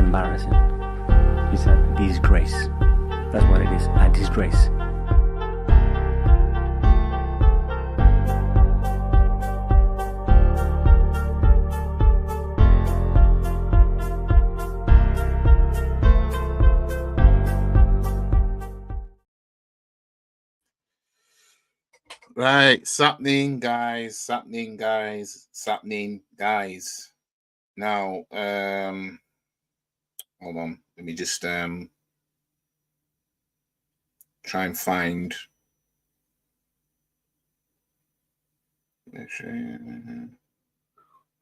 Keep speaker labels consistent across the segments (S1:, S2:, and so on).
S1: embarrassing. It's a disgrace. That's what it is, a disgrace.
S2: Right, it's happening, guys. Now, hold on. Let me just try and find.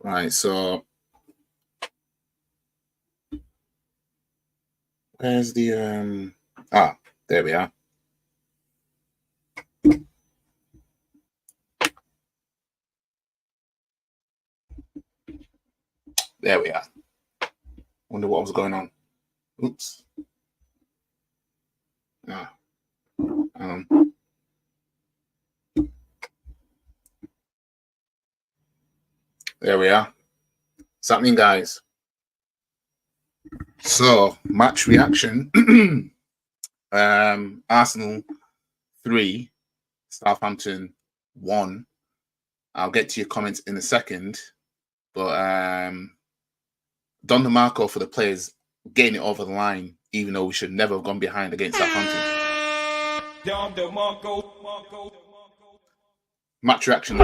S2: Right, so where's the there we are. There we are. Wonder what was going on. Oops. There we are. It's happening, guys. So, match reaction. Arsenal 3, Southampton 1. I'll get to your comments in a second. But Don DeMarco for the players getting it over the line, even though we should never have gone behind against Southampton. Match reaction.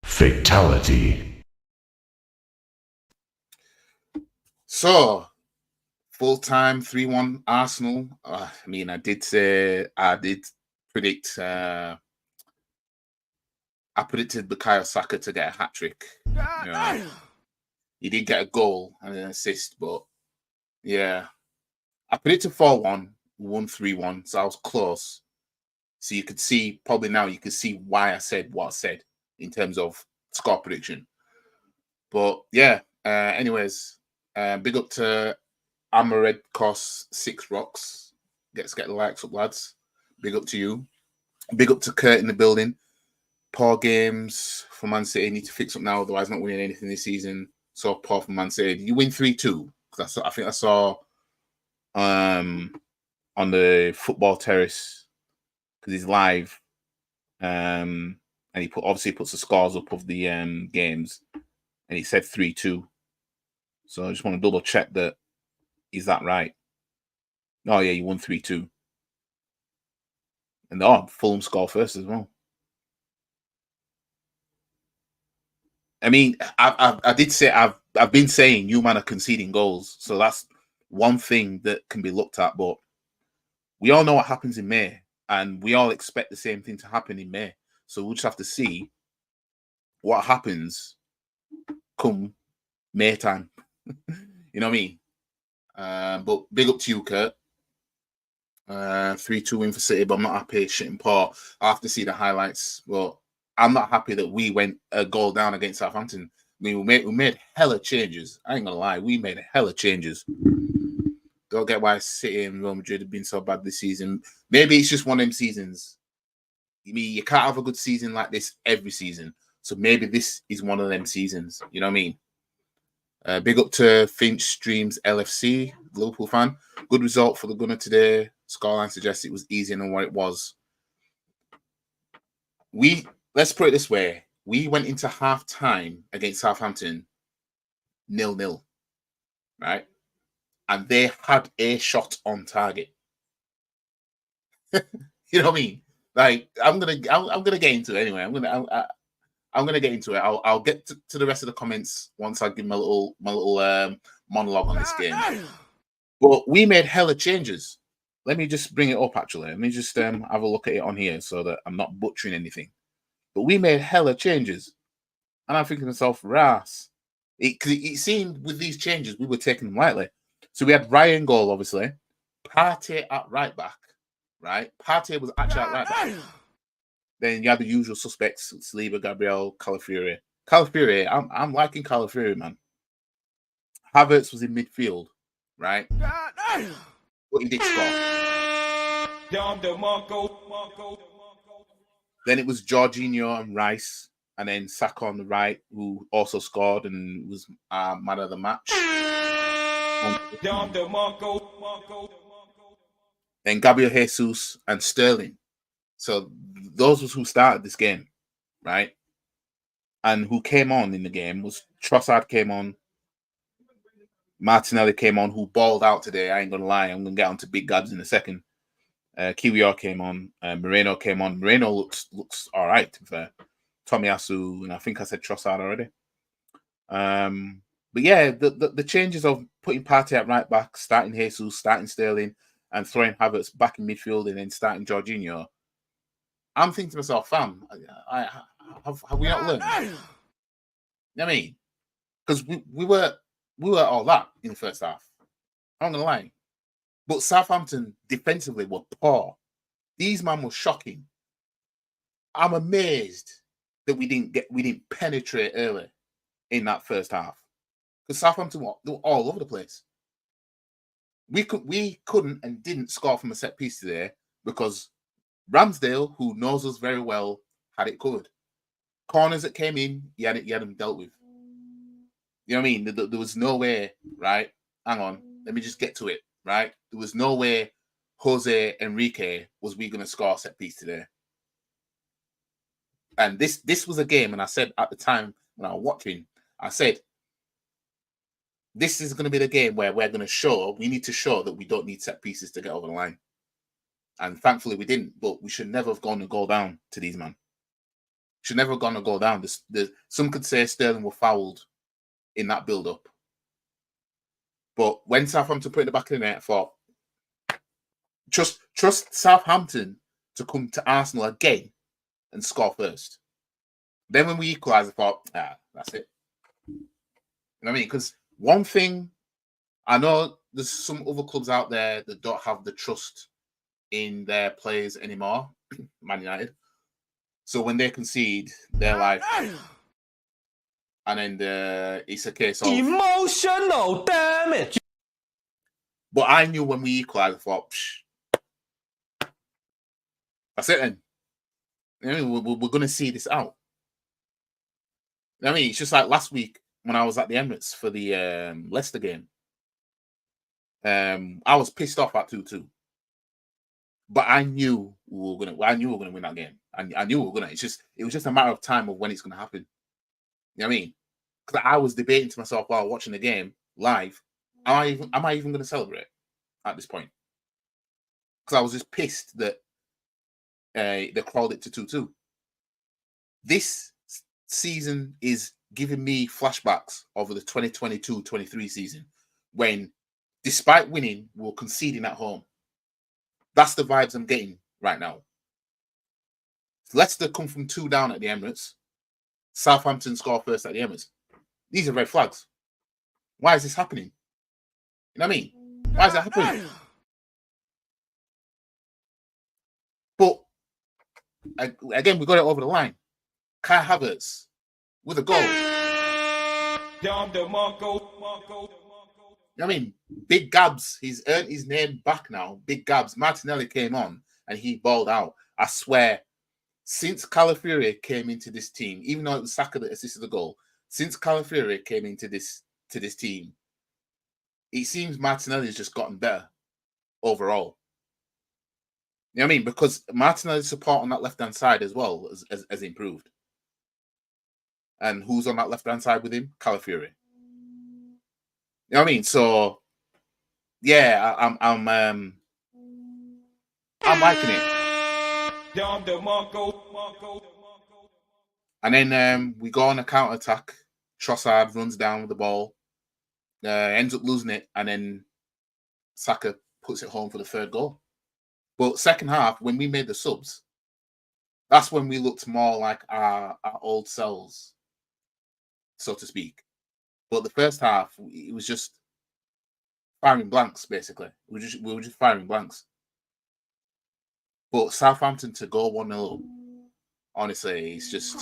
S3: Fatality.
S2: So, full time 3-1 Arsenal. I predicted Bukayo Saka to get a hat trick. He did get a goal and an assist, but yeah, I predicted 4-1, won 3-1, so I was close. So you could see, probably now you can see why I said what I said in terms of score prediction. But yeah, anyways, big up to Emirates 6 Rocks. Get the likes up, lads. Big up to you. Big up to Kurt in the building. Poor games for Man City. Need to fix up now, otherwise not winning anything this season. So poor for Man City. You win 3-2. I think I saw on the football terrace, because he's live, and he obviously puts the scores up of the games, and he said 3-2. So I just want to double check that. Is that right? Oh yeah, you won 3-2. And Fulham score first as well. I mean, I did say I've been saying you man are conceding goals, so that's one thing that can be looked at. But we all know what happens in May, and we all expect the same thing to happen in May. So we'll just have to see what happens come May time. You know what I mean? But big up to you, Kurt. 3-2 win for City, but I'm not happy. Shitting poor. I have to see the highlights. But I'm not happy that we went a goal down against Southampton. I mean, we made hella changes. I ain't gonna lie, we made hella changes. Don't get why City and Real Madrid have been so bad this season. Maybe it's just one of them seasons. I mean, you can't have a good season like this every season. So maybe this is one of them seasons. You know what I mean? Big up to Finch Streams LFC, Liverpool fan. Good result for the Gunner today. Scoreline suggests it was easier than what it was. Let's put it this way. We went into half time against Southampton 0-0, right? And they had a shot on target. You know what I mean? Like, I'm gonna get into it anyway. I'm gonna get into it. I'll get to the rest of the comments once I give my little monologue on this game. But we made hella changes. Let me just bring it up. Actually, let me just have a look at it on here so that I'm not butchering anything. But we made hella changes, and I'm thinking to myself, "Ras." It seemed with these changes we were taking them lightly. So we had Ryan goal, obviously. Partey at right back, right? Partey was actually at right back. Then you had the usual suspects: Saliba, Gabriel, Calafiori. Calafiori, I'm liking Calafiori, man. Havertz was in midfield, right? But he did score. Then it was Jorginho and Rice, and then Saka on the right, who also scored and was man of the match. Then Gabriel Jesus and Sterling. So those was who started this game, right? And who came on in the game was Trossard came on, Martinelli came on, who balled out today. I ain't gonna lie, I'm gonna get onto Big Gabs in a second. Kiwior came on, Moreno came on. Moreno looks all right, to be fair. ARSSOU, and I think I said Trossard already. But yeah, the changes of putting Partey at right back, starting Jesus, starting Sterling, and throwing Havertz back in midfield, and then starting Jorginho. I'm thinking to myself, fam, have we not learned? You know what I mean? Because we were all that in the first half. I'm not gonna lie. But Southampton defensively were poor. These men were shocking. I'm amazed that we didn't penetrate early in that first half. Because Southampton they were all over the place. We couldn't and didn't score from a set piece today because Ramsdale, who knows us very well, had it covered. Corners that came in, he had them dealt with. You know what I mean? There was no way, right? Hang on, let me just get to it, right? There was no way Jose Enrique was we going to score a set piece today. And this was a game, and I said at the time when I was watching, I said, this is going to be the game where we need to show that we don't need set pieces to get over the line. And thankfully we didn't, but we should never have gone to go down to these men. Should never have gone to go down. Some could say Sterling were fouled in that build-up. But when Southampton put it in the back of the net, I thought, trust Southampton to come to Arsenal again and score first. Then when we equalised, I thought, that's it. You know what I mean? Because one thing, I know there's some other clubs out there that don't have the trust in their players anymore, Man United. So when they concede, they're like, and then it's a case of
S3: emotional damage.
S2: But I knew when we equalised, I thought, that's it then. You know, we're going to see this out. You know what I mean? It's just like last week when I was at the Emirates for the Leicester game. I was pissed off at 2-2. But I knew we were gonna win that game. I knew we were gonna. It was just a matter of time of when it's gonna happen. You know what I mean? Because I was debating to myself while watching the game live, am I even gonna celebrate at this point? Because I was just pissed that they crawled it to 2-2. This season is giving me flashbacks over the 2022-23 season when, despite winning, we were conceding at home. That's the vibes I'm getting right now. Leicester come from 2 down at the Emirates. Southampton score first at the Emirates. These are red flags. Why is this happening? You know what I mean? Why is that happening? But again, we got it over the line. Kai Havertz with a goal. You know what I mean? Big Gabs, he's earned his name back now. Big Gabs. Martinelli came on and he balled out. I swear, since Calafiori came into this team, even though it was Saka that assisted the goal, since Calafiori came into this team, it seems Martinelli's just gotten better overall. You know what I mean? Because Martinelli's support on that left-hand side as well has improved. And who's on that left-hand side with him? Calafiori. You know what I mean? So, yeah, I'm liking it. And then we go on a counter-attack. Trossard runs down with the ball, ends up losing it, and then Saka puts it home for the 3rd goal. But second half, when we made the subs, that's when we looked more like our old selves, so to speak. But the first half, it was just firing blanks, basically. We were just firing blanks. But Southampton to go 1-0, honestly, it's just.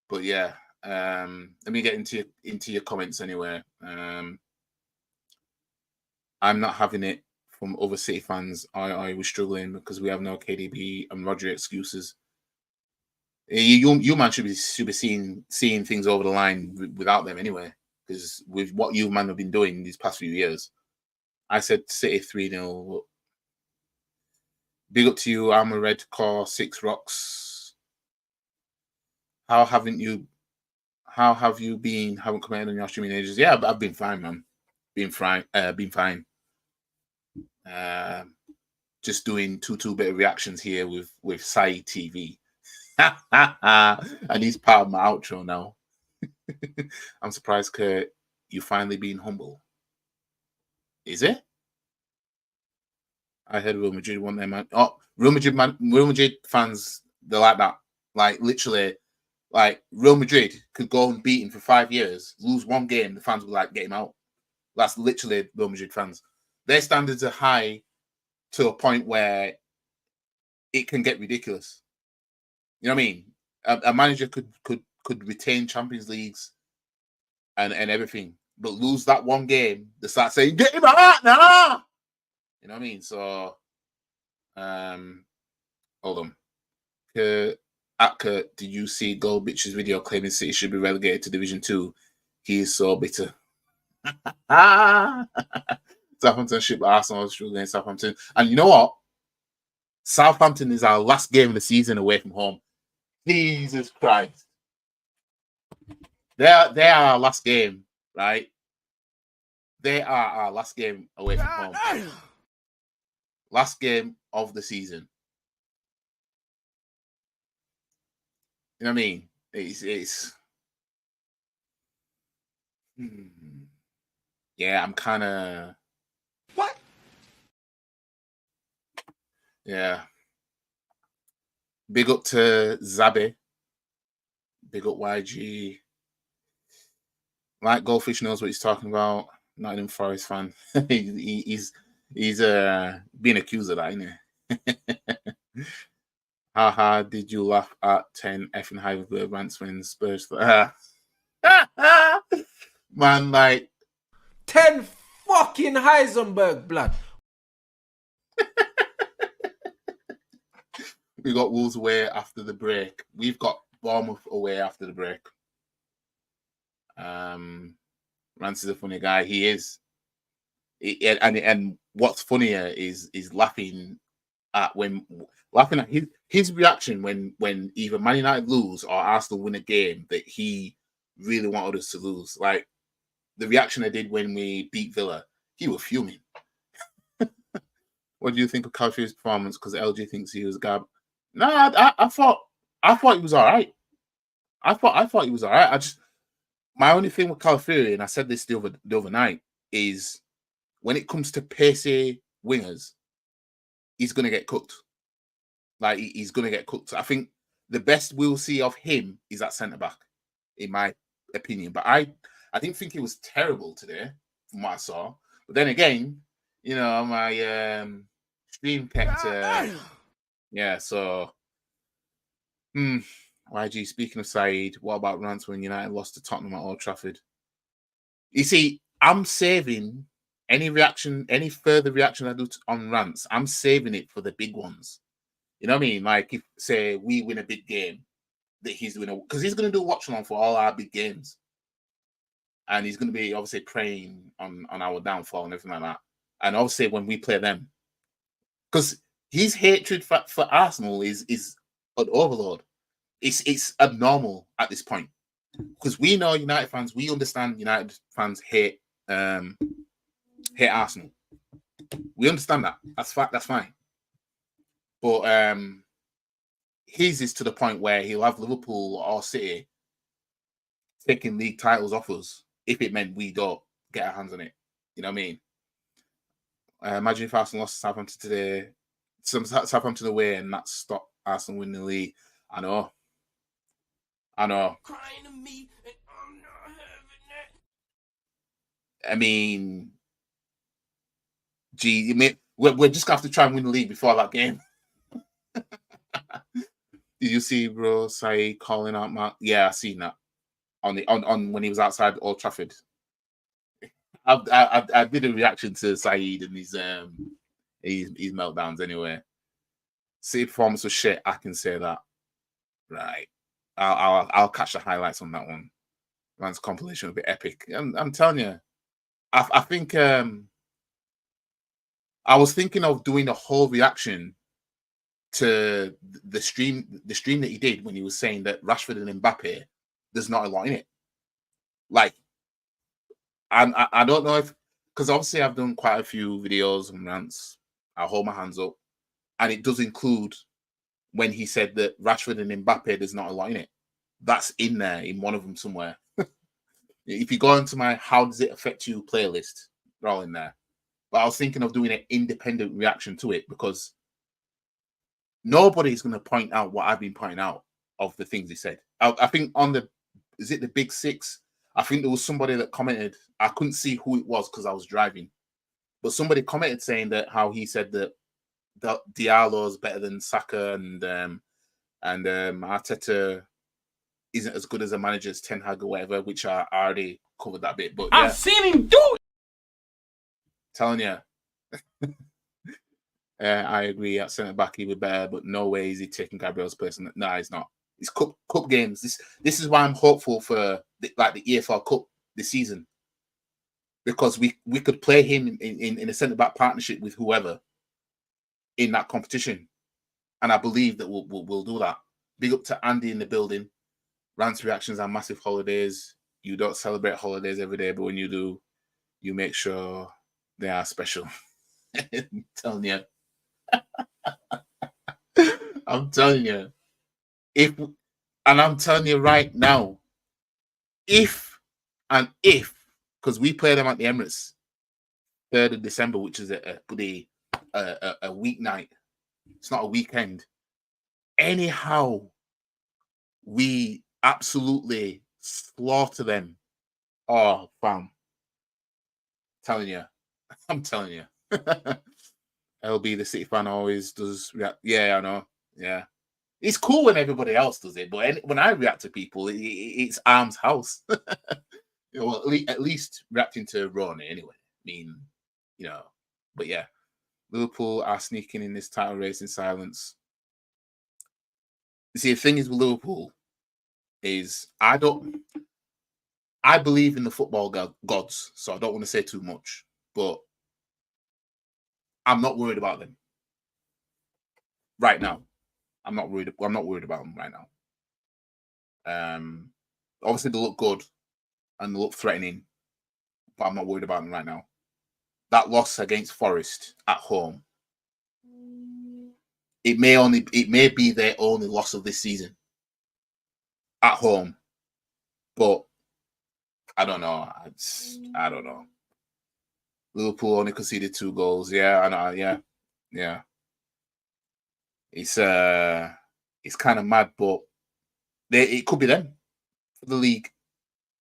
S2: But yeah, let me get into your comments anyway. I'm not having it from other City fans, I was struggling because we have no KDB and Rodri excuses. You man should be seeing things over the line without them anyway. Because with what you man have been doing these past few years, I said City 3-0. Big up to you. I'm a red core 6 rocks. How have you been? Haven't commented on your streaming ages. Yeah, I've been fine, man. Been fine. Just doing two bit of reactions here with Sai TV. And he's part of my outro now. I'm surprised, Kurt, you finally being humble. Is it? I heard Real Madrid want their man. Oh, Real Madrid fans, they're like that. Like literally, like Real Madrid could go and beat him for 5 years, lose one game, the fans would like get him out. That's literally Real Madrid fans. Their standards are high to a point where it can get ridiculous. You know what I mean? A manager could retain Champions Leagues and everything, but lose that one game, they start saying, "Get him out now!" You know what I mean? So, hold on. Kurt, did you see Goldbich's video claiming City should be relegated to Division 2? He is so bitter. Southampton ship Arsenal struggling in Southampton. And you know what? Southampton is our last game of the season away from home. Jesus Christ. They are our last game, right? They are our last game away from home. Last game of the season. You know what I mean? It's yeah, I'm kind of
S3: What?
S2: Yeah. Big up to Zabe. Big up YG. Like Goldfish knows what he's talking about. Nottingham Forest fan. he's being accused of that, isn't he? Haha, did you laugh at 10 effing Heidelberg rants when Spurs? Man, like
S3: 10 fucking Heisenberg blood.
S2: We got Wolves away after the break. We've got Bournemouth away after the break. Rance is a funny guy. He is. And what's funnier is laughing at his reaction when either Man United lose or Arsenal win a game that he really wanted us to lose. Like the reaction I did when we beat Villa, he was fuming. What do you think of Calafiori's performance? Because LG thinks he was gab. No, I thought he was all right. I thought he was all right. My only thing with Calafiori, and I said this the other night, is when it comes to pacey wingers, he's gonna get cooked. Like he's gonna get cooked. I think the best we'll see of him is at centre back, in my opinion. But I didn't think he was terrible today, from what I saw. But then again, you know, my stream kept yeah, so YG, speaking of Saeed, what about rants when United lost to Tottenham at Old Trafford? You see, I'm saving any further reaction I do on rants, I'm saving it for the big ones. You know what I mean? Like, if, say, we win a big game, that he's doing because he's going to do a watch along for all our big games. And he's going to be, obviously, preying on our downfall and everything like that. And obviously, when we play them, because his hatred for Arsenal is an overload. It's abnormal at this point, because we know United fans. We understand United fans hate Arsenal. We understand that. That's fine. But his is to the point where he'll have Liverpool or City taking league titles off us if it meant we don't get our hands on it. You know what I mean? Imagine if Arsenal lost to Southampton today, Southampton away, and that stopped Arsenal winning the league. I know.
S3: Crying to me and I'm not having it.
S2: I mean, gee, we're just gonna have to try and win the league before that game. Did you see bro Saeed calling out Mark? Yeah, I seen that on when he was outside Old Trafford. I did a reaction to Saeed and his his meltdowns anyway. City performance was shit. I can say that. Right. I'll catch the highlights on that one. Man's compilation will be epic. I'm telling you. I think I was thinking of doing a whole reaction to the stream that he did when he was saying that Rashford and Mbappe, there's not a lot in it. Like, I don't know if, because obviously I've done quite a few videos and rants. I'll hold my hands up, and it does include when he said that Rashford and Mbappe, there's not a lot in it. That's in there in one of them somewhere. If you go into my "How does it affect you" playlist, they're all in there. But I was thinking of doing an independent reaction to it because nobody's going to point out what I've been pointing out of the things he said. I think on the, is it the Big Six? I think there was somebody that commented. I couldn't see who it was because I was driving, but somebody commented saying that how he said that Diallo is better than Saka and Arteta isn't as good as a manager as Ten Hag or whatever, which I already covered that bit. But yeah,
S3: I've seen him do it.
S2: Telling you. I agree. At centre back, he would be better, but no way is he taking Gabriel's place. No, he's not. It's cup games. This is why I'm hopeful for the EFL Cup this season, because we could play him in a centre back partnership with whoever in that competition, and I believe that we'll do that. Big up to Andy in the building. Rants reactions are massive holidays. You don't celebrate holidays every day, but when you do, you make sure they are special. I'm telling you. I'm telling you. I'm telling you right now, if, because we play them at the Emirates 3rd of December, which is a weeknight. It's not a weekend. Anyhow, we absolutely slaughter them. Oh, fam. I'm telling you. LB, the City fan, always does react. Yeah, I know. Yeah. It's cool when everybody else does it, but when I react to people, it's arm's house. Well, at least reacting to Ronnie anyway. I mean, but yeah. Liverpool are sneaking in this title race in silence. You see, the thing is with Liverpool is I believe in the football gods, so I don't want to say too much, but I'm not worried about them right now. I'm not worried about them right now. Obviously they look good and they look threatening, but I'm not worried about them right now. That loss against Forest at home, it may be their only loss of this season at home, but I don't know. I don't know. Liverpool only conceded 2 goals. Yeah, I know. Yeah. It's kind of mad, but it could be them for the league.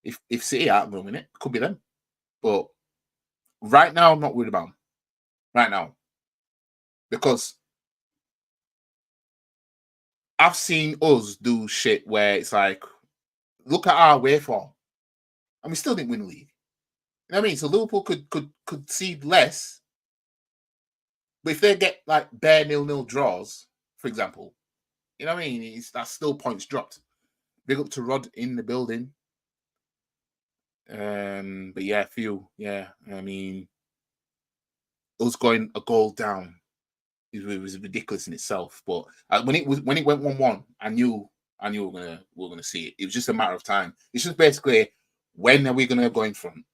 S2: If City aren't winning it could be them. But right now, I'm not worried about them. Right now, because I've seen us do shit where it's like, look at our waveform, and we still didn't win the league. You know what I mean? So Liverpool could cede less, but if they get like bare 0-0 draws, for example, you know what I mean? That's still points dropped. Big up to Rod in the building. But yeah, yeah. I mean, us going a goal down, it was ridiculous in itself. But when it went 1-1, I knew we were gonna see it. It was just a matter of time. It's just basically, when are we gonna go in front?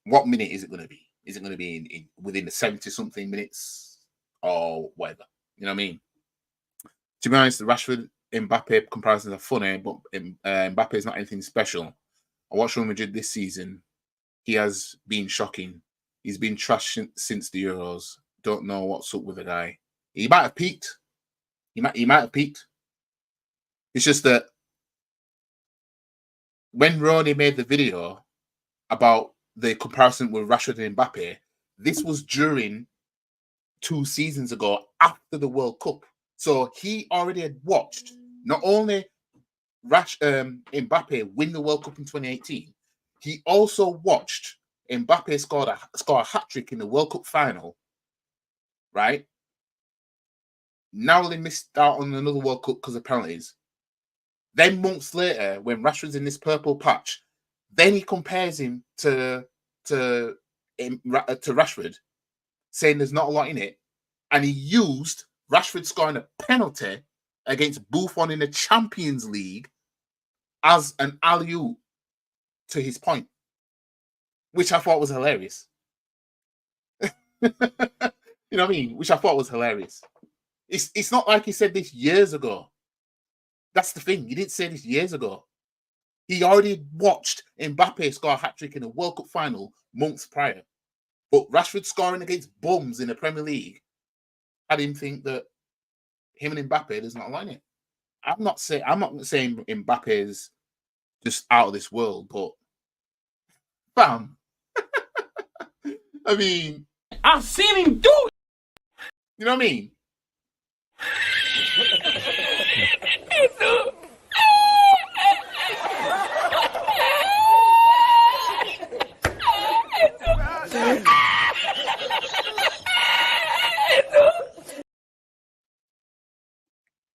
S2: What minute is it gonna be? Is it gonna be in within the 70-something minutes or whatever? You know what I mean? To be honest, the Rashford Mbappe comparisons are funny, but Mbappe is not anything special. I watched Real Madrid this season. He has been shocking. He's been trashed since the Euros. Don't know what's up with the guy. He might have peaked. He might have peaked. It's just that when Ronnie made the video about the comparison with Rashford and Mbappe, this was during 2 seasons ago after the World Cup. So he already had watched not only Mbappe win the World Cup in 2018, he also watched Mbappe score a hat-trick in the World Cup final, right? Narrowly missed out on another World Cup because of penalties. Then months later, when Rashford's in this purple patch, then he compares him to Rashford, saying there's not a lot in it, and he used Rashford scoring a penalty against Buffon in the Champions League as an alley-oop to his point, which I thought was hilarious. You know what I mean? Which I thought was hilarious. It's not like he said this years ago. That's the thing. He didn't say this years ago. He already watched Mbappe score a hat-trick in a World Cup final months prior. But Rashford scoring against bums in the Premier League had him think that him and Mbappe, there's not a line in it. I'm not saying Mbappe is just out of this world, but bam. I mean,
S3: I've seen him do it.
S2: You know what I mean?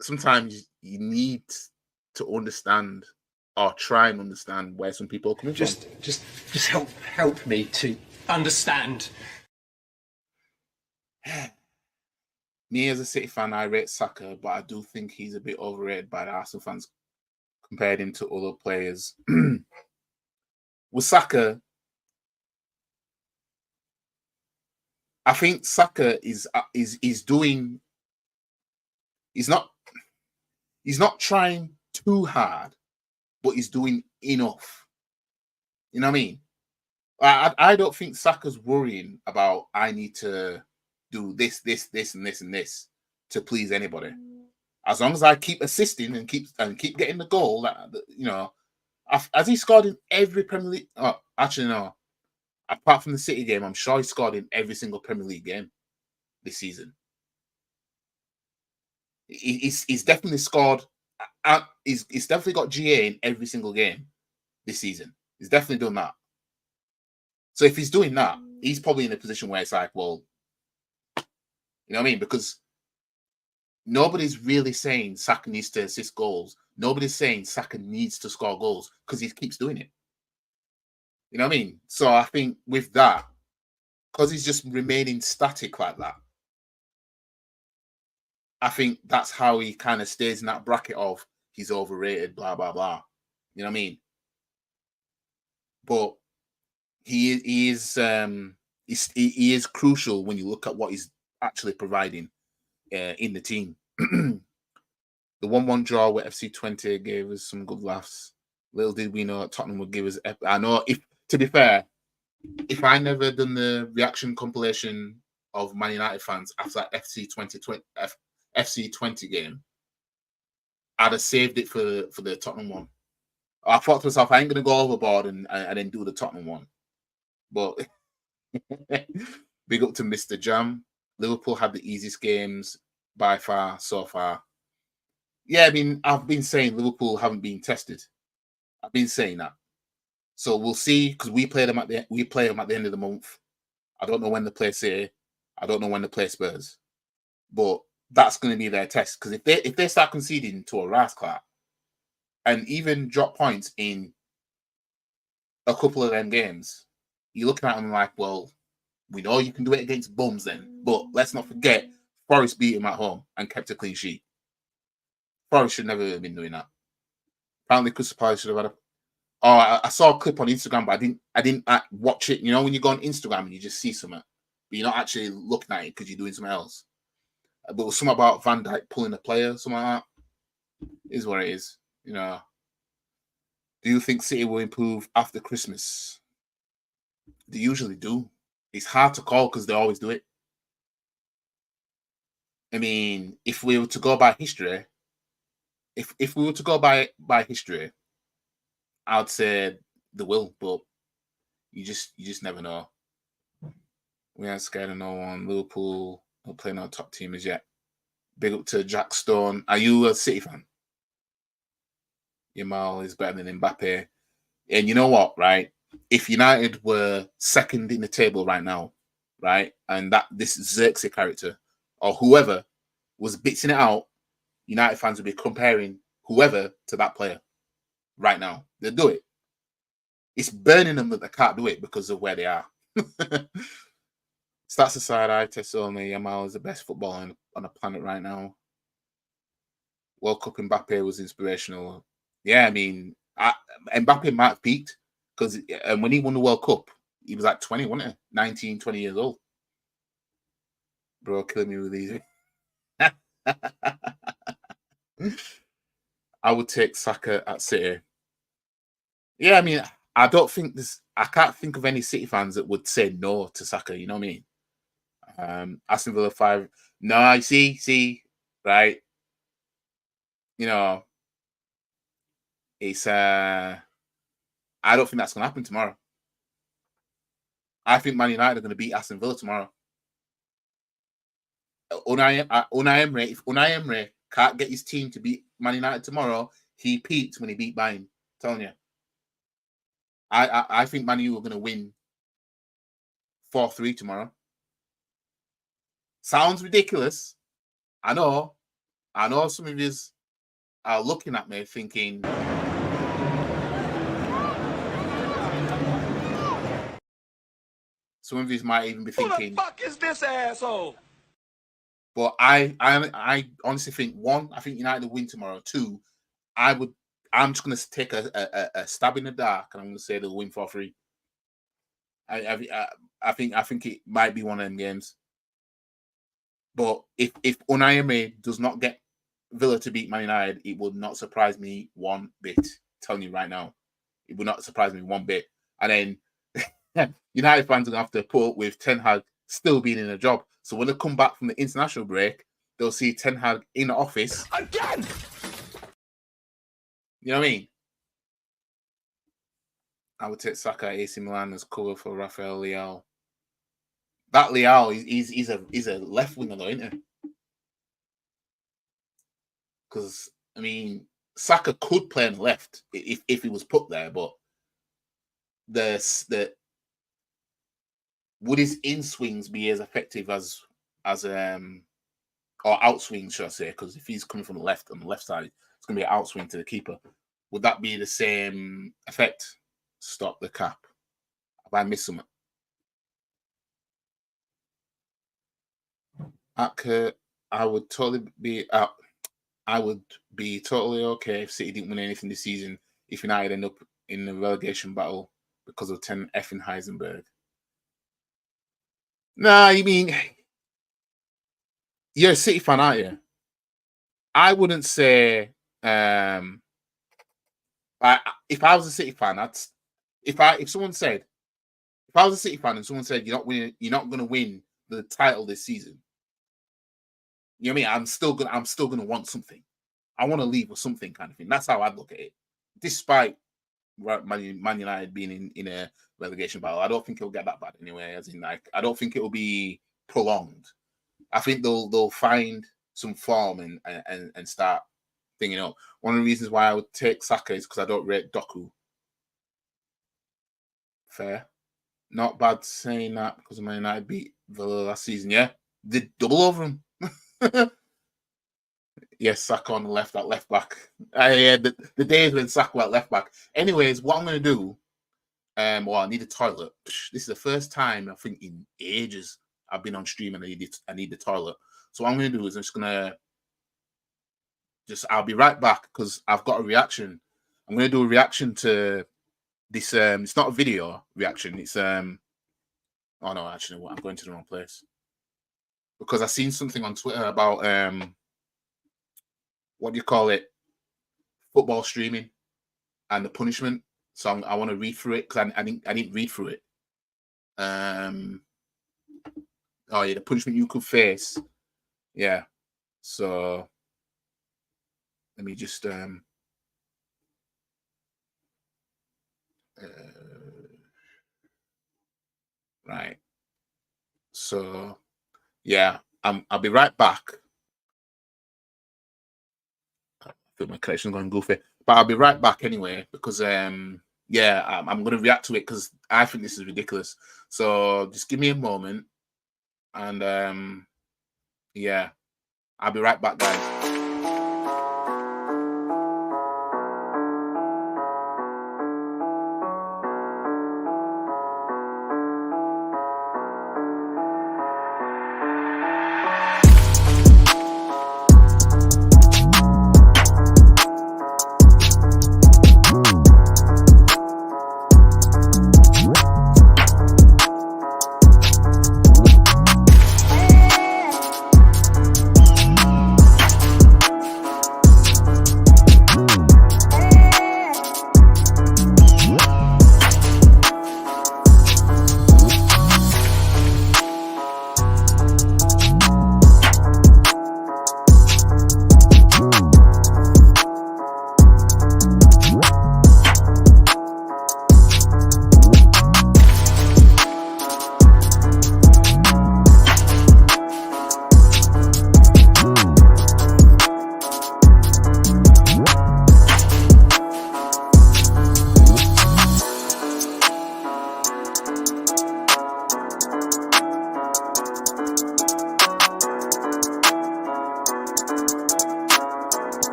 S2: Sometimes you need to understand or try and understand where some people are coming from.
S4: Just help me to understand.
S2: Me as a City fan, I rate Saka, but I do think he's a bit overrated by the Arsenal fans compared him to other players. With Saka, I think Saka is doing. He's not trying too hard, but he's doing enough. You know what I mean? I don't think Saka's worrying about I need to do this, and this to please anybody. As long as I keep assisting and keep getting the goal, has he scored in every Premier League? Oh, actually no. Apart from the City game, I'm sure he scored in every single Premier League game this season. He's definitely scored. He's definitely got GA in every single game this season. He's definitely done that. So if he's doing that, he's probably in a position where it's like, well, you know what I mean? Because nobody's really saying Saka needs to assist goals. Nobody's saying Saka needs to score goals because he keeps doing it. You know what I mean? So I think with that, because he's just remaining static like that, I think that's how he kind of stays in that bracket of he's overrated, blah, blah, blah. You know what I mean? But he is crucial when you look at what he's actually providing in the team. The 1-1 draw with FC20 gave us some good laughs. Little did we know Tottenham would give us. I know, to be fair, if I never done the reaction compilation of Man United fans after that FC20 game, I'd have saved it for the Tottenham one. I thought to myself, I ain't gonna go overboard and then do the Tottenham one. But big up to Mr. Jam. Liverpool had the easiest games by far so far. Yeah, I mean, I've been saying Liverpool haven't been tested. I've been saying that. So we'll see, because we play them at the end of the month. I don't know when they play City. I don't know when they play Spurs. But that's going to be their test. Because if they start conceding to a rascal and even drop points in a couple of them games, you're looking at them like, well, we know you can do it against bums then. But let's not forget, Forest beat him at home and kept a clean sheet. Forest should never have been doing that. Apparently, Crystal Palace should have had I saw a clip on Instagram, but I didn't watch it. You know, when you go on Instagram and you just see something, but you're not actually looking at it because you're doing something else. But it was something about Van Dijk pulling a player, something like that. Is what it is. You know. Do you think City will improve after Christmas? They usually do. It's hard to call because they always do it. I mean, if we were to go by history, if we were to go by history, I'd say they will, but you just never know. We aren't scared of no one. Liverpool not playing our top team as yet. Big up to Jack Stone. Are you a City fan? Yamal is better than Mbappe. And you know what, right? If United were second in the table right now, right, and that this Xerxes character or whoever was bitsing it out, United fans would be comparing whoever to that player right now. They'll do it. It's burning them that they can't do it because of where they are. Stats aside, I test only. Yamal is the best footballer on the planet right now. World Cup Mbappe was inspirational. Yeah, I mean, Mbappe might have peaked because when he won the World Cup, he was like 20, wasn't he? 19, 20 years old. Bro, killing me with these. I would take Saka at City. Yeah, I mean, I can't think of any City fans that would say no to Saka, you know what I mean? Aston Villa 5. No, I see, right? You know, it's I don't think that's gonna happen tomorrow. I think Man United are gonna beat Aston Villa tomorrow. Unai Emery, if Unai Emery can't get his team to beat Man United tomorrow, he peaked when he beat Bayern. I'm telling you. I think Man U are gonna win 4-3 tomorrow. Sounds ridiculous. I know some of you are looking at me thinking, some of you might even be thinking,
S3: Who the fuck is this asshole?
S2: But I honestly think, one, I think United will win tomorrow. Two, I'm just going to take a stab in the dark and I'm going to say they'll win 4-3. I think it might be one of them games. But if Unai Emery does not get Villa to beat Man United, it would not surprise me one bit. I'm telling you right now, it would not surprise me one bit. And then United fans are going to have to put up with Ten Hag still being in a job. So when they come back from the international break, they'll see Ten Hag in the office
S3: Again!
S2: You know what I mean? I would take Saka AC Milan as cover for Rafael Leao. That Leao, he's a left winger though, isn't he? Because I mean, Saka could play on the left if he was put there, but would his in swings be as effective as or outswings, should I say? Because if he's coming from the left on the left side, it's going to be an outswing to the keeper. Would that be the same effect? Stop the cap. Have I missed something? I would totally be totally okay if City didn't win anything this season if United end up in the relegation battle because of 10 effing Heisenberg. Nah, you mean you're a City fan, aren't you? I wouldn't say if I was a City fan, if I was a City fan and someone said you're not gonna win the title this season, you know what I mean? I'm still gonna want something. I want to leave with something, kind of thing. That's how I'd look at it. Despite Man United being in a relegation battle, I don't think it'll get that bad anyway. As in, like, I don't think it'll be prolonged. I think they'll find some form and start thinking up. One of the reasons why I would take Saka is because I don't rate Doku. Fair. Not bad saying that because Man United beat Villa last season. Yeah, did double over him. Yes, Saka on the left at left back. Yeah, the days when Saka at left back. Anyways, what I'm going to do, well, I need a toilet. This is the first time I think in ages I've been on stream and I need the toilet. So what I'm going to do is I'm just going to I'll be right back because I've got a reaction. I'm going to do a reaction to this. It's not a video reaction. It's oh no, actually, I'm going to the wrong place because I seen something on Twitter about what do you call it? Football streaming and the punishment. So I want to read through it because I didn't read through it. Oh yeah, the punishment you could face. Yeah. So let me just right. So yeah, I'll be right back. I think my connection's going goofy, but I'll be right back anyway because yeah, I'm going to react to it because I think this is ridiculous. So just give me a moment and Yeah. I'll be right back, guys.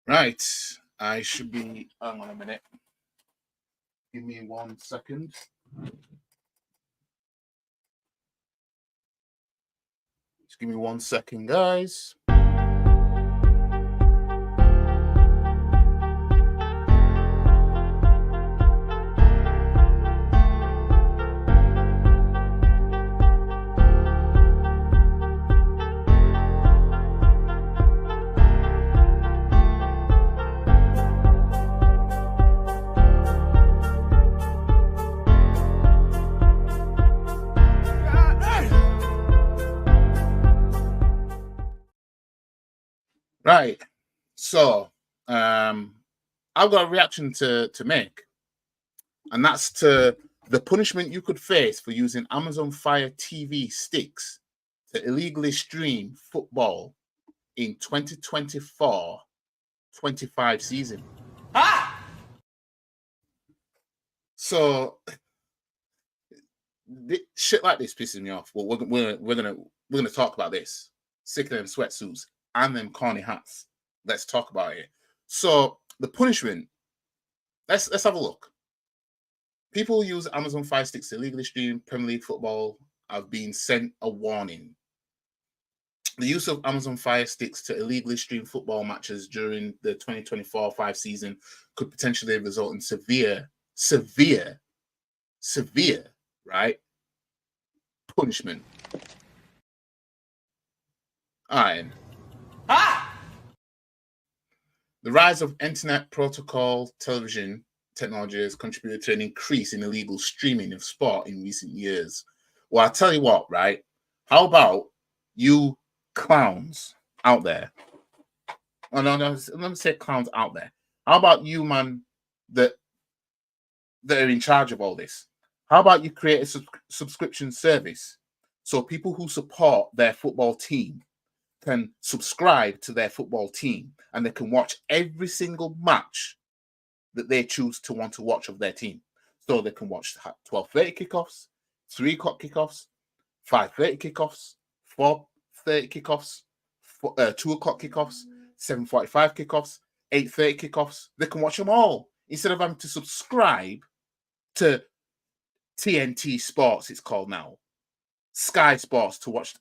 S2: Right. I should be. Hang on a minute. Give me 1 second. Just give me 1 second, guys. Right. So, I've got a reaction to make, and that's to the punishment you could face for using Amazon Fire TV sticks to illegally stream football in 2024-25 season. So, shit like this pisses me off. Well, we're gonna talk about this. Sick of them sweatsuits and them corny hats. Let's talk about it. So the punishment. Let's have a look. People who use Amazon Fire Sticks to illegally stream Premier League football have been sent a warning. The use of Amazon Fire Sticks to illegally stream football matches during the 2024-5 season could potentially result in severe, right, punishment. All right. The rise of internet protocol television technology has contributed to an increase in illegal streaming of sport in recent years. Well, I'll tell you what, right? How about you clowns out there? Oh, no, let me say clowns out there. How about you, man, that are in charge of all this? How about you create a subscription service so people who support their football team can subscribe to their football team and they can watch every single match that they choose to want to watch of their team. So they can watch 12:30 kickoffs, 3 o'clock kickoffs, 5:30 kickoffs, 4:30 kickoffs, 2 o'clock kickoffs, 7:45 kickoffs, 8:30 kickoffs. They can watch them all instead of having to subscribe to TNT Sports, it's called now, Sky Sports to watch.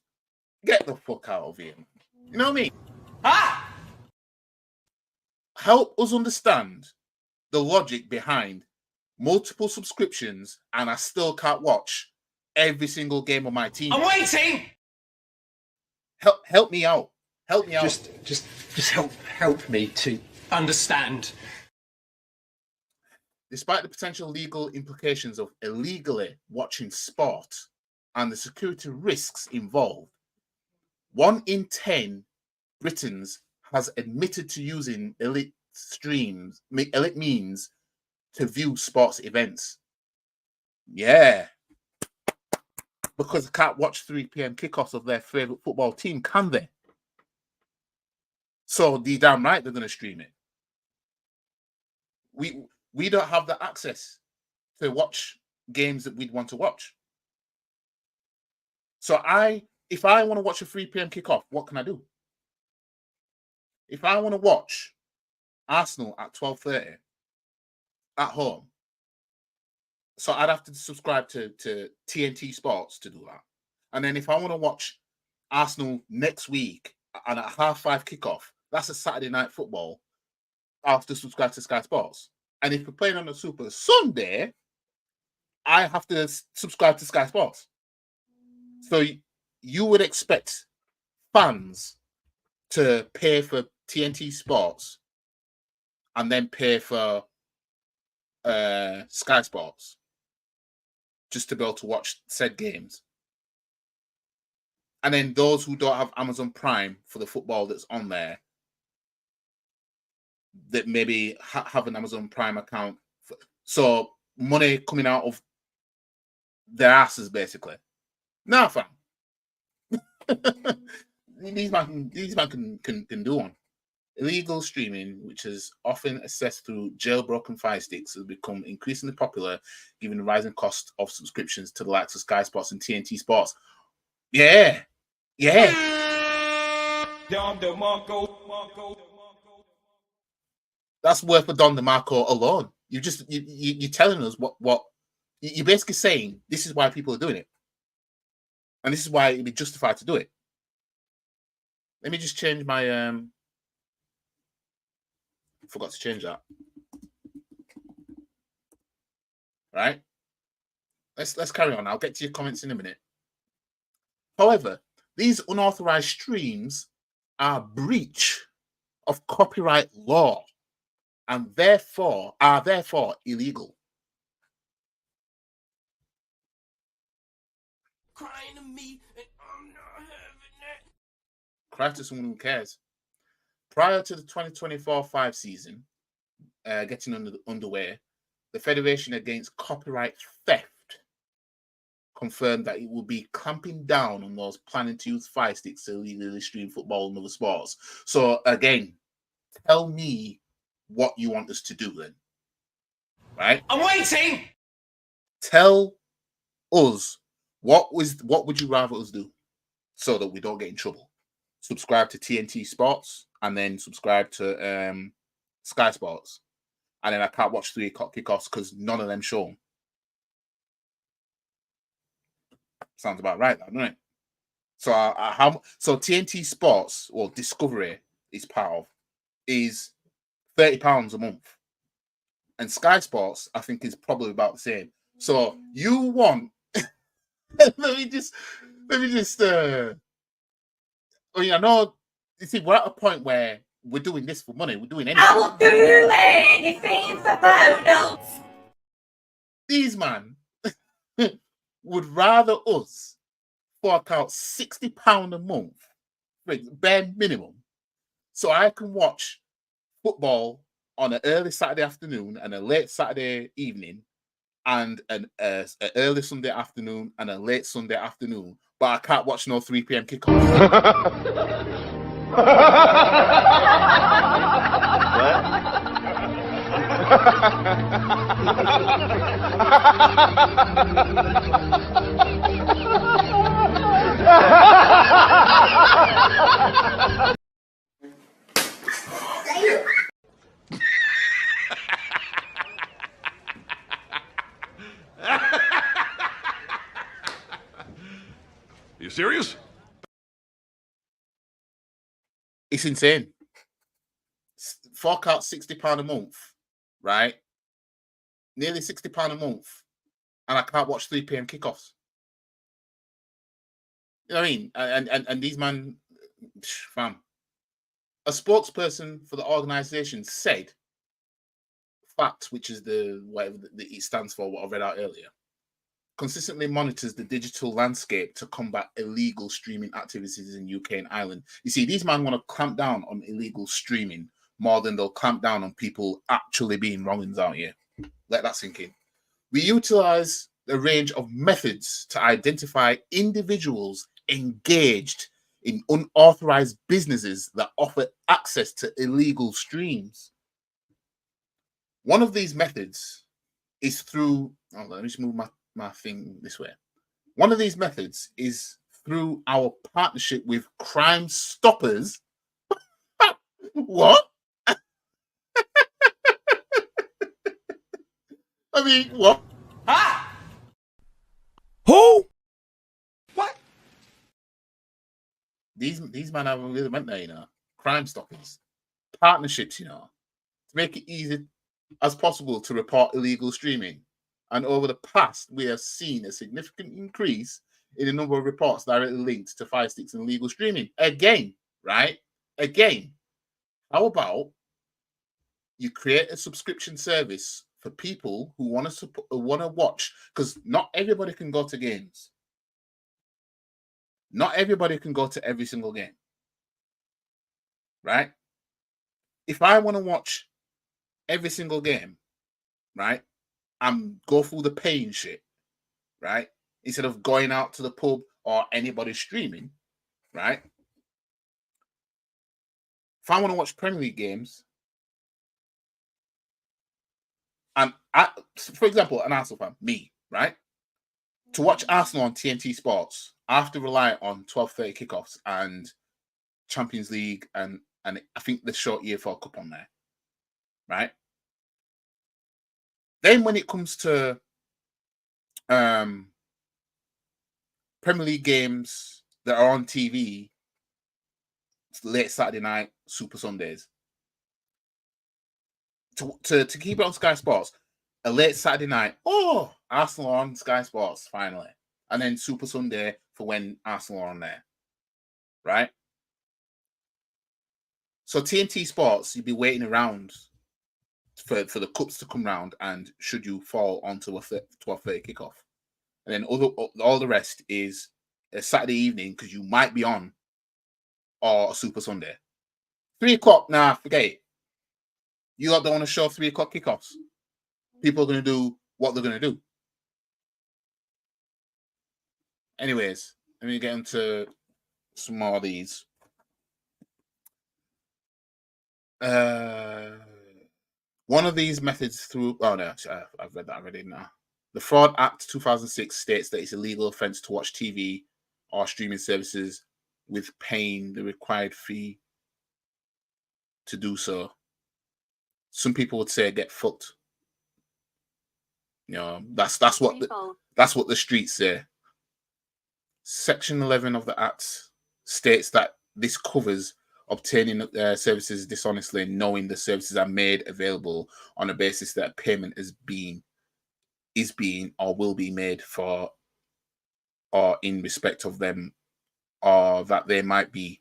S2: Get the fuck out of here. You know what I mean? help us understand the logic behind multiple subscriptions and I still can't watch every single game of my team.
S4: I'm waiting.
S2: Help me out. Help me out.
S4: Just help me to understand.
S2: Despite the potential legal implications of illegally watching sport and the security risks involved, 1 in 10 Britons has admitted to using illicit means to view sports events. Yeah. Because they can't watch 3 p.m. kickoffs of their favourite football team, can they? So the damn right they're going to stream it. We don't have the access to watch games that we'd want to watch. So if I want to watch a 3 p.m. kickoff, what can I do? If I want to watch Arsenal at 12:30 at home, so I'd have to subscribe to TNT Sports to do that. And then if I want to watch Arsenal next week and at 5:30 kickoff, that's a Saturday night football, I'll have to subscribe to Sky Sports. And if we're playing on a Super Sunday, I have to subscribe to Sky Sports. So you would expect fans to pay for TNT Sports and then pay for Sky Sports just to be able to watch said games. And then those who don't have Amazon Prime for the football that's on there, that maybe have an Amazon Prime account. So money coming out of their asses, basically. Nah, fam. these man can do one. Illegal streaming, which is often accessed through jailbroken Fire Sticks, has become increasingly popular given the rising cost of subscriptions to the likes of Sky Sports and TNT Sports. Yeah. That's worth for Don DeMarco alone. You're telling us what you're basically saying. This is why people are doing it, and this is why it'd be justified to do it. Let me just change my forgot to change that. Right. Let's carry on. I'll get to your comments in a minute. However, these unauthorized streams are a breach of copyright law and therefore illegal.
S3: Crying to me and I'm not having it.
S2: Cry to someone who cares. Prior to the 2024-5 season getting underway, the Federation Against Copyright Theft confirmed that it will be clamping down on those planning to use Fire Sticks to illegally stream football and other sports. So again, tell me what you want us to do then. Right?
S4: I'm waiting.
S2: Tell us what would you rather us do so that we don't get in trouble? Subscribe to TNT Sports and then subscribe to Sky Sports. And then I can't watch 3 o'clock kickoffs because none of them show them. Sounds about right, doesn't it? So so TNT Sports, or Discovery is part of, is £30 a month. And Sky Sports, I think, is probably about the same. So you want let me just I mean, I know you see we're at a point where we're doing this for money, we're doing anything.
S5: I will do anything for photos.
S2: These man would rather us fork out £60 a month, bare minimum, so I can watch football on an early Saturday afternoon and a late Saturday evening, and an early Sunday afternoon and a late Sunday afternoon, but I can't watch no 3 p.m. kickoff.
S6: You serious?
S2: It's insane. fork out £60 a month, right? Nearly £60 a month, and I can't watch 3 p.m. kickoffs. You know what I mean? And these man, fam. A spokesperson for the organization said, FACT, which is the whatever it stands for, what I read out earlier, consistently monitors the digital landscape to combat illegal streaming activities in UK and Ireland. You see, these men want to clamp down on illegal streaming more than they'll clamp down on people actually being wrongins out here. Let that sink in. We utilize a range of methods to identify individuals engaged in unauthorized businesses that offer access to illegal streams. One of these methods is through, hold on, let me just move my thing this way. One of these methods is through our partnership with Crime Stoppers. What? I mean, what?
S4: Ah!
S1: Who?
S4: What?
S2: These men haven't really went there, you know. Crime Stoppers. Partnerships, you know, to make it easy as possible to report illegal streaming. And over the past, we have seen a significant increase in the number of reports directly linked to Fire Sticks and illegal streaming. Again, right? Again, how about you create a subscription service for people who want to watch, because not everybody can go to games. Not everybody can go to every single game, right? If I want to watch every single game, right, and go through the paying shit, right, instead of going out to the pub or anybody streaming, right? If I want to watch Premier League games, and for example, an Arsenal fan, me, right, to watch Arsenal on TNT Sports, I have to rely on 12:30 kickoffs and Champions League and I think the short EFL Cup on there, right? Then when it comes to Premier League games that are on TV, late Saturday night, Super Sundays, to keep it on Sky Sports, a late Saturday night, oh, Arsenal on Sky Sports, finally. And then Super Sunday for when Arsenal are on there, right? So TNT Sports, you'd be waiting around for the cups to come round, and should you fall onto a 12:30 kickoff. And then all the rest is a Saturday evening, because you might be on, or a Super Sunday. 3 o'clock, nah, forget it. You lot don't want to show 3 o'clock kickoffs. People are going to do what they're going to do. Anyways, let me get into some more of these. One of these methods through... Oh, no, I've read that already now. The Fraud Act 2006 states that it's a legal offence to watch TV or streaming services with paying the required fee to do so. Some people would say get fucked. You know, that's what the streets say. Section 11 of the Act states that this covers obtaining services dishonestly, knowing the services are made available on a basis that payment is being or will be made for or in respect of them, or that they might be,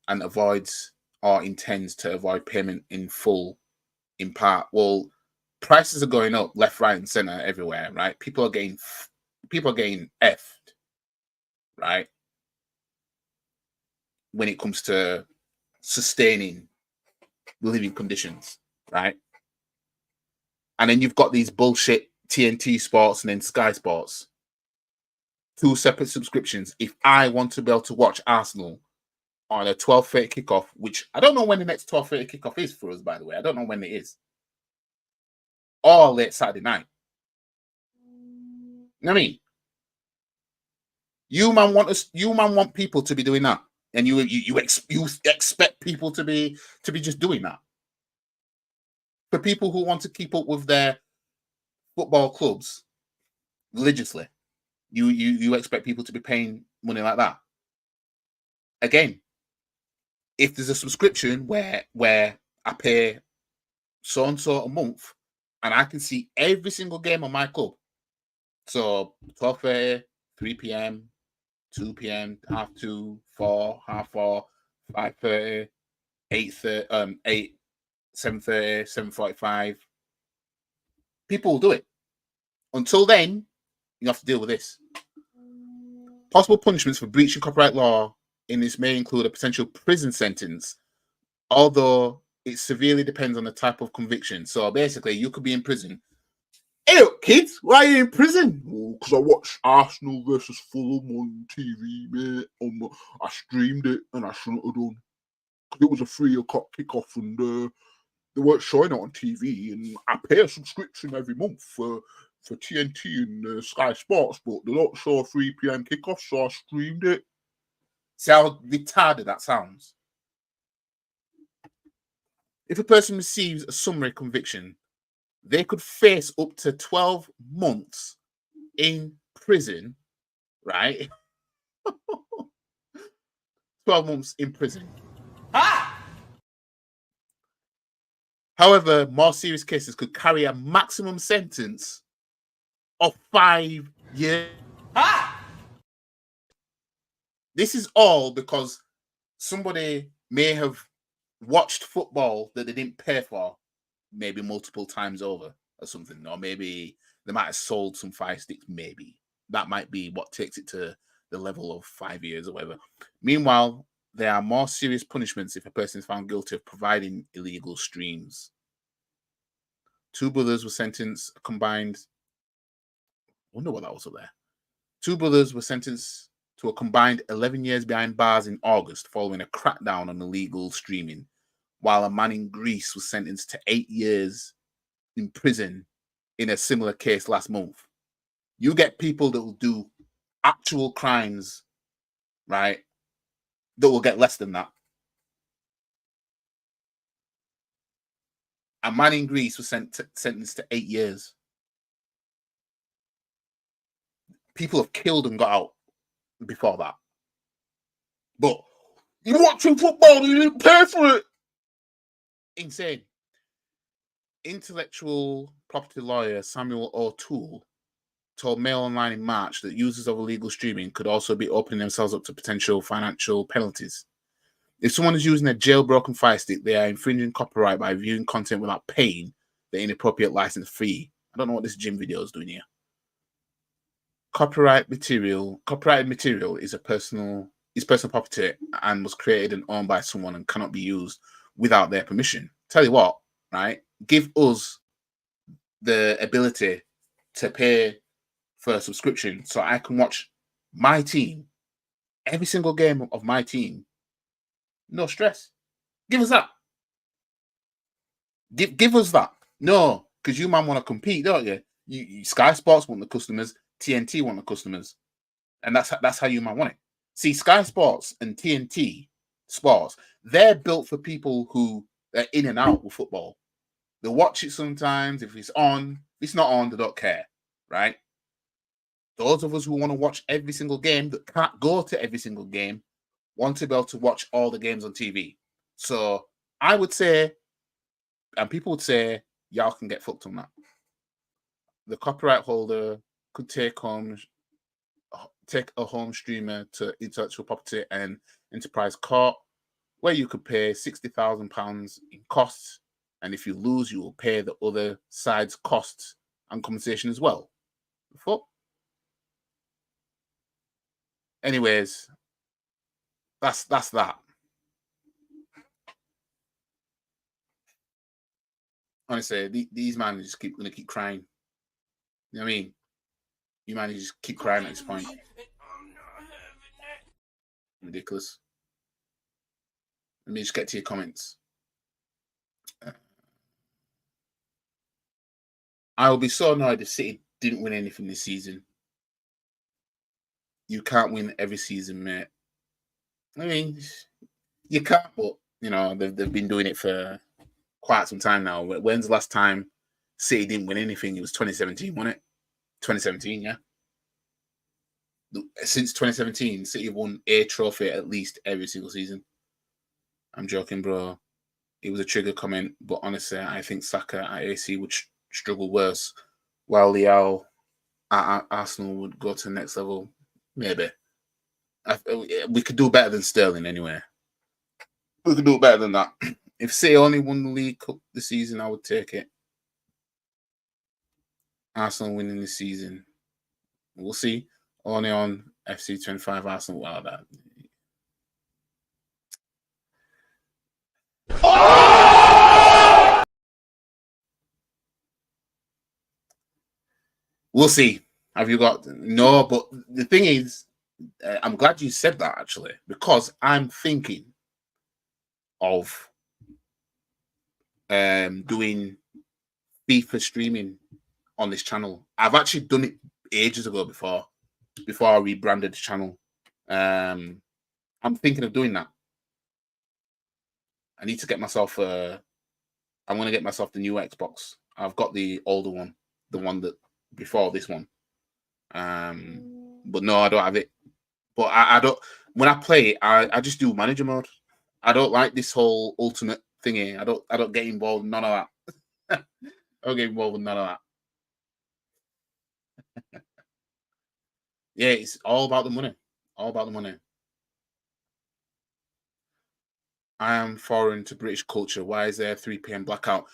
S2: and avoids or intends to avoid payment in full, in part. Well, prices are going up left, right, and center everywhere, right? People are getting effed, right? When it comes to sustaining living conditions, right? And then you've got these bullshit TNT Sports and then Sky Sports, 2 separate subscriptions. If I want to be able to watch Arsenal on a 12:30 kickoff, which I don't know when the next 12:30 kickoff is for us, by the way. I don't know when it is. Or late Saturday night. You know what I mean? You man want people to be doing that, and you expect people to be just doing that. For people who want to keep up with their football clubs religiously, you expect people to be paying money like that. Again, if there's a subscription where I pay so and so a month, and I can see every single game on my club. So 12:30, 3 p.m., 2 p.m., 2:30, 4, 4:30, 5:30, 8:30, 8, 7:30, 7:45. People will do it. Until then, you have to deal with this. Possible punishments for breaching copyright law in this may include a potential prison sentence, although it severely depends on the type of conviction. So basically, you could be in prison. Hey, look, kids, why are you in prison? Because I watched Arsenal versus Fulham on TV, mate. I streamed it, and I shouldn't have done. Because it was a 3 o'clock kickoff, and they weren't showing it on TV. And I pay a subscription every month for TNT and Sky Sports, but they don't show a 3 p.m. kickoff, so I streamed it. See how retarded that sounds? If a person receives a summary conviction, they could face up to 12 months in prison, right? 12 months in prison.
S4: Ah!
S2: However, more serious cases could carry a maximum sentence of 5 years.
S4: Ah!
S2: This is all because somebody may have watched football that they didn't pay for, maybe multiple times over or something, or maybe they might have sold some fire sticks. Maybe that might be what takes it to the level of 5 years or whatever. Meanwhile, there are more serious punishments if a person is found guilty of providing illegal streams. 2 brothers were sentenced a combined. I wonder what that was up there. 2 brothers were sentenced to a combined 11 years behind bars in August following a crackdown on illegal streaming, while a man in Greece was sentenced to 8 years in prison in a similar case last month. You get people that will do actual crimes, right, that will get less than that. A man in Greece was sentenced to 8 years. People have killed and got out before that. But you're watching football and you didn't pay for it. Insane. Intellectual property lawyer Samuel O'Toole told Mail Online in March that users of illegal streaming could also be opening themselves up to potential financial penalties. If someone is using a jailbroken Fire Stick, they are infringing copyright by viewing content without paying the inappropriate license fee. I don't know what this gym video is doing here. Copyrighted material is personal property and was created and owned by someone and cannot be used without their permission. Tell you what, right? Give us the ability to pay for a subscription so I can watch my team, every single game of my team, no stress. Give us that. Give us that. No, because you man want to compete, don't you? You Sky Sports want the customers, TNT want the customers, and that's how you man want it. See, Sky Sports and TNT Sports, they're built for people who are in and out with football. They watch it sometimes. If it's on, if it's not on, they don't care, right? Those of us who want to watch every single game that can't go to every single game want to be able to watch all the games on TV. So I would say, and people would say, y'all can get fucked on that. The copyright holder could take a home streamer to intellectual property and enterprise court, where you could pay £60,000 in costs, and if you lose, you will pay the other side's costs and compensation as well. Fuck. Anyways, that's that. Honestly, these man just gonna keep crying. You know what I mean? You man just keep crying at this point. Ridiculous. Let me just get to your comments. I will be so annoyed if City didn't win anything this season. You can't win every season, mate. I mean, you can't, but you know they've been doing it for quite some time now. When's the last time City didn't win anything? It was 2017, wasn't it? 2017, yeah. Since 2017, City have won a trophy at least every single season. I'm joking, bro. it was a trigger comment, but honestly, I think Saka at AC would struggle worse, while Leao at Arsenal would go to the next level. Maybe. We could do better than Sterling anyway. We could do better than that. If City only won the League Cup this season, I would take it. Arsenal winning this season. We'll see. Only on FC25 Arsenal. Wow, that. We'll see. Have you got no? But the thing is, I'm glad you said that actually, because I'm thinking of doing FIFA streaming on this channel. I've actually done it ages ago before I rebranded the channel. I'm thinking of doing that. I need to get myself I'm going to get myself the new Xbox. I've got the older one, the one that before this one. But no, I don't have it. But I don't. When I play it, I just do manager mode. I don't like this whole ultimate thingy. I don't get involved in none of that. I don't get involved in none of that. Yeah, it's all about the money. All about the money. I am foreign to British culture. Why is there a 3 p.m. blackout?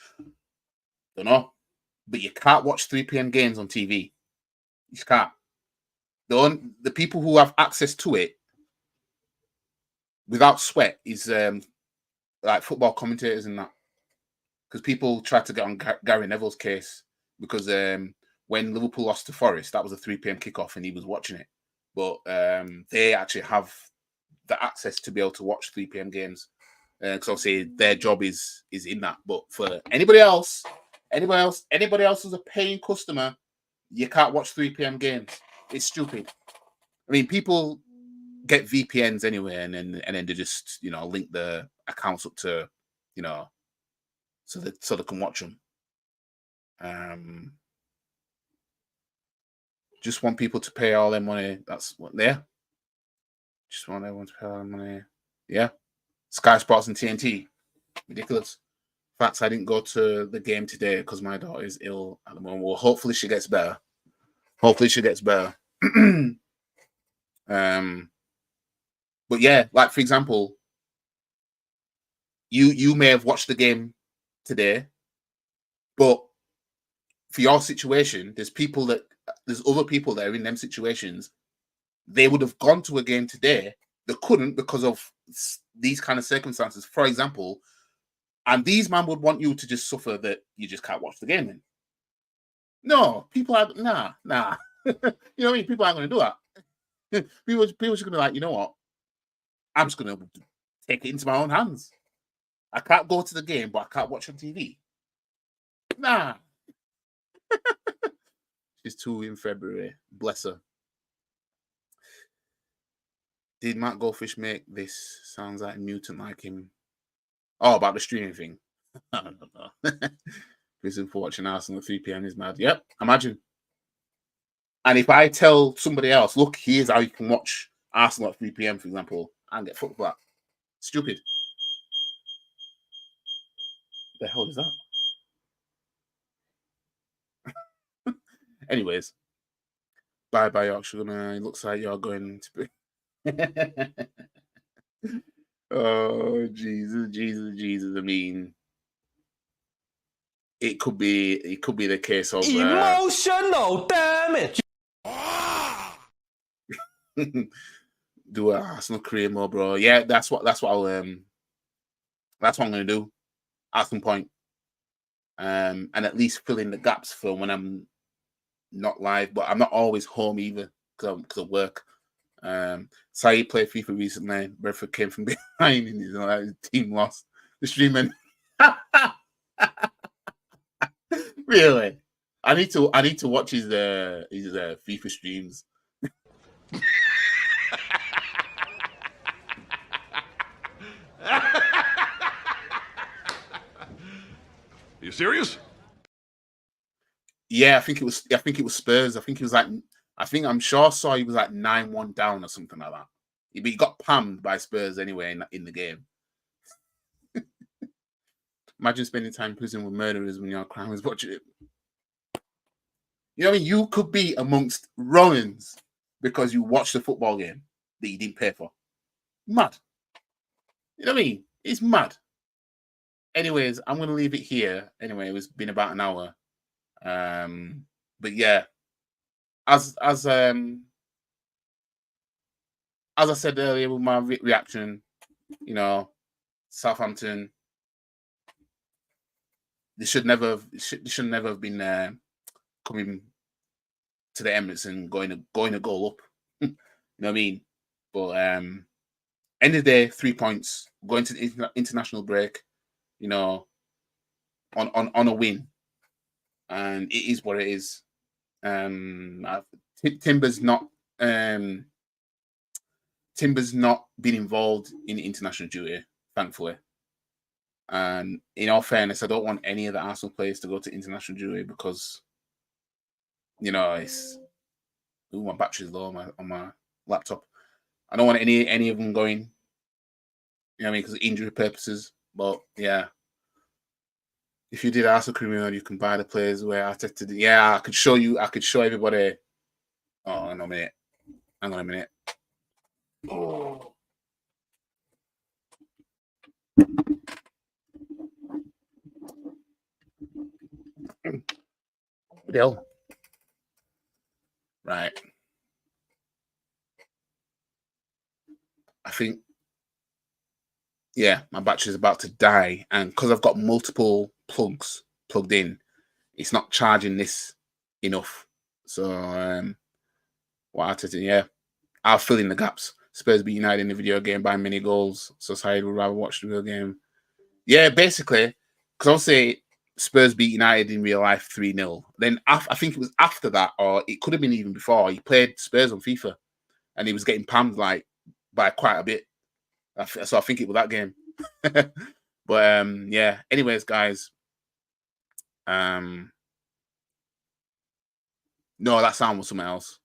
S2: Don't know. But you can't watch 3 p.m. games on TV. You just can't. The people who have access to it without sweat is like football commentators and that. Because people tried to get on Gary Neville's case because when Liverpool lost to Forest, that was a 3 p.m. kickoff and he was watching it. But they actually have the access to be able to watch 3 p.m. games. Because obviously their job is in that. But for anybody else who's a paying customer, you can't watch 3 p.m. games. It's stupid. I mean, people get VPNs anyway, and then they just link the accounts up to so they can watch them. Just want people to pay all their money. That's what they're. Just want everyone to pay all their money. Yeah. Sky Sports and TNT. Ridiculous. Facts, I didn't go to the game today because my daughter is ill at the moment. Well, hopefully she gets better. But yeah, like for example, you may have watched the game today, but for your situation, there's other people that are in them situations. They would have gone to a game today. They couldn't because of these kind of circumstances. For example, and these man would want you to just suffer that you just can't watch the game then. No, people are nah. You know what I mean? People aren't going to do that. People just going to be like, you know what? I'm just going to take it into my own hands. I can't go to the game, but I can't watch on TV. Nah. She's 2 in February. Bless her. Did Matt Goldfish make this? Sounds like a mutant like him. Oh, about the streaming thing. I don't know. Reason for watching Arsenal at 3 p.m. is mad. Yep, imagine. And if I tell somebody else, look, here's how you can watch Arsenal at 3 p.m., for example, and get fucked back. Stupid. The hell is that? Anyways. Bye, Yorkshire. It looks like you're going to be. Oh, Jesus. I mean, it could be the case of
S4: emotional damage.
S2: Do an Arsenal career more, bro. Yeah, that's what I'm gonna do at some point. And at least fill in the gaps for when I'm not live, but I'm not always home either because of work. Saeed played FIFA recently. Brentford came from behind and his team lost. The streaming. Really? I need to watch his FIFA streams.
S6: Are you serious?
S2: Yeah, I think it was Spurs. I think he was like, I'm sure I saw he was like 9-1 down or something like that. But he got pammed by Spurs anyway in the game. Imagine spending time in prison with murderers when you're criminals watching it. You know what I mean? You could be amongst Romans because you watched a football game that you didn't pay for. Mad. You know what I mean? It's mad. Anyways, I'm going to leave it here. Anyway, it's been about an hour. But yeah, as I said earlier with my reaction, you know, Southampton, they should never have been coming to the Emirates and going a goal up. You know what I mean? But end of the day, 3 points, going to the international break, you know, on a win, and it is what it is. Timber's not been involved in international duty, thankfully. And in all fairness, I don't want any of the Arsenal players to go to international duty because, you know, it's my battery's low on my laptop. I don't want any of them going. You know what I mean? Because of injury purposes. But yeah, if you did ARSSOU criminal, you can buy the players where Arteta did. Yeah, I could show everybody. Oh, hang on a minute. Hang on a minute. Oh. Hell. Right. I think, yeah, my battery's about to die, and because I've got multiple plugs plugged in, it's not charging this enough. So, what I had to do, yeah, I'll fill in the gaps. Spurs beat United in the video game by many goals. So, Saeed would rather watch the real game. Yeah, basically, because I'll say Spurs beat United in real life 3-0. Then I think it was after that, or it could have been even before. He played Spurs on FIFA, and he was getting panned like by quite a bit. So I think it was that game. But yeah. Anyways, guys. No, that sound was something else.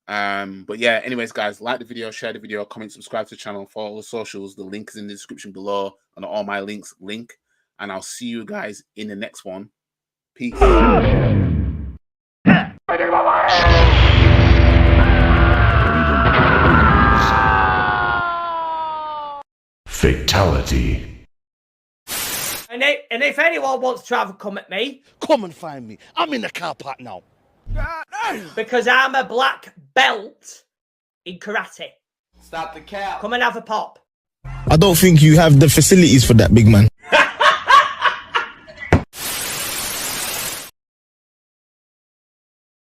S2: But yeah, anyways, guys, like the video, share the video, comment, subscribe to the channel, follow the socials. The link is in the description below, and all my links link. And I'll see you guys in the next one. Peace.
S6: Fatality.
S7: And if anyone wants to have a come at me,
S8: come and find me. I'm in the car park now.
S7: Because I'm a black belt in karate.
S3: Stop the cap.
S7: Come and have a pop.
S8: I don't think you have the facilities for that, big man.